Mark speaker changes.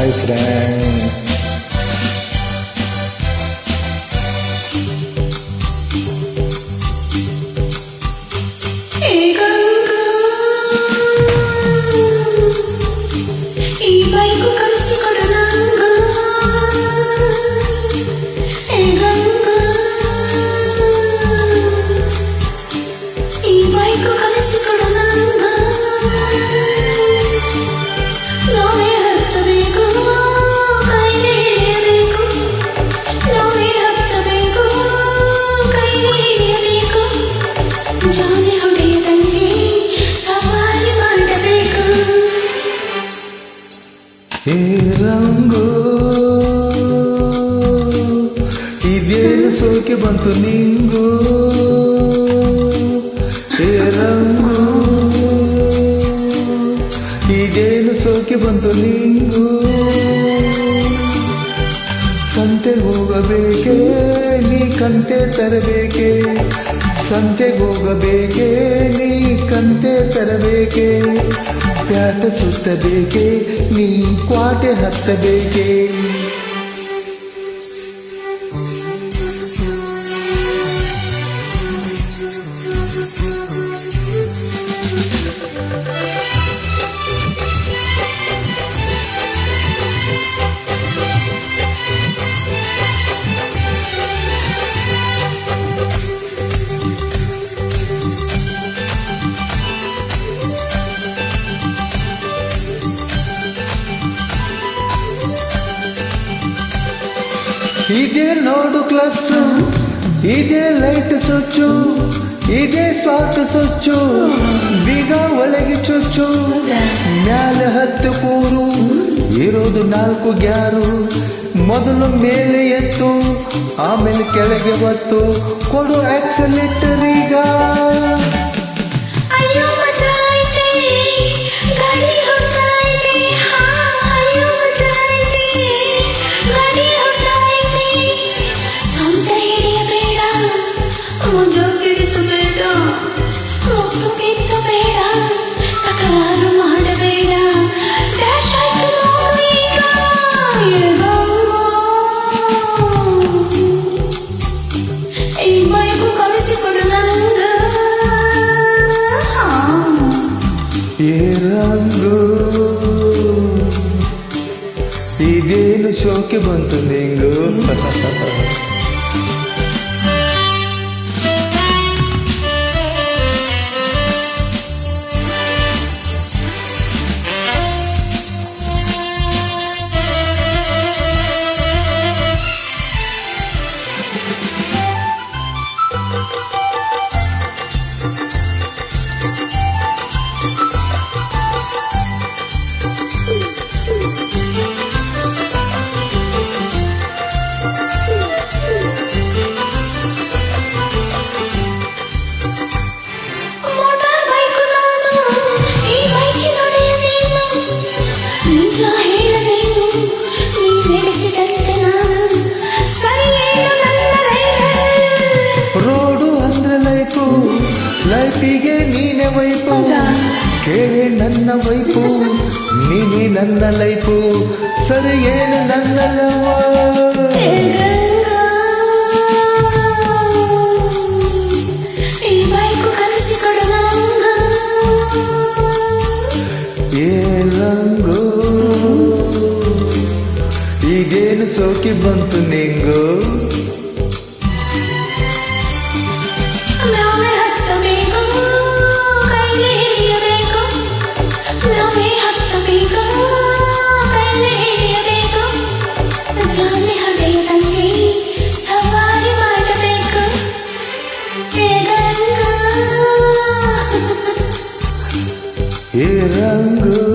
Speaker 1: Hi friend. ಹೇ ರಂಗು ಇದೇನು ಸೋಕೆ ಬಂತು ನಿಂಗು, ಹೇ ರಂಗು ಇದೇನು ಸೋಕೆ ಬಂತು ನಿಂಗು. ಸಂತೆಗೆ ಹೋಗಬೇಕೆ ನೀ ಕಂತೆ ತರಬೇಕೆ, ಸಂತೆಗೆ ಹೋಗಬೇಕೆ ನೀ ಕಂತೆ ತರಬೇಕೆ, ಪ್ಯಾಟ ಸುತ್ತಬೇಕೆ ನೀ ಕ್ವಾಟೆ ಹತ್ತಬೇಕೆ. ಇದೇ ನೋಡು ಕ್ಲಚ್ಚು, ಇದೇ ಲೈಟ್ ಸ್ವಿಚ್ಚು, ಇದೇ ಸ್ಪಾರ್ಕ್ ಸ್ವಿಚ್ಚು, ಬೀಗ ಒಳಗೆ ಚುಚ್ಚು, ಮ್ಯಾಲೆ 10 ಕೂರು ಇರೋದು 4 ಗ್ಯಾರು. ಮೊದಲು ಮೇಲೆ ಎತ್ತು ಆಮೇಲೆ ಕೆಳಗೆ ಒತ್ತು, ಕೊಡು ಆಕ್ಸಲೇಟರ್ ಈಗ. ರಂಗು ಇದೇನು ಶೋಕೆ ಬಂತು ನಿಂಗು. ರೋಡು ಅಂದ್ರೆ ಲೈಫು, ಲೈಫಿಗೆ ನೀನೆ ವೈಫು, ಕೇಳಿ ನನ್ನ ವೈಫು ನೀನೇ ನನ್ನ ಲೈಫು, ಸರಿ ಏನು ನನ್ನ ಲವ. ಏ ರಂಗು ಈಗೇನು ಸೋಕಿ ಬಂತು ನಿಂಗು. ಹೇ ರಂಗು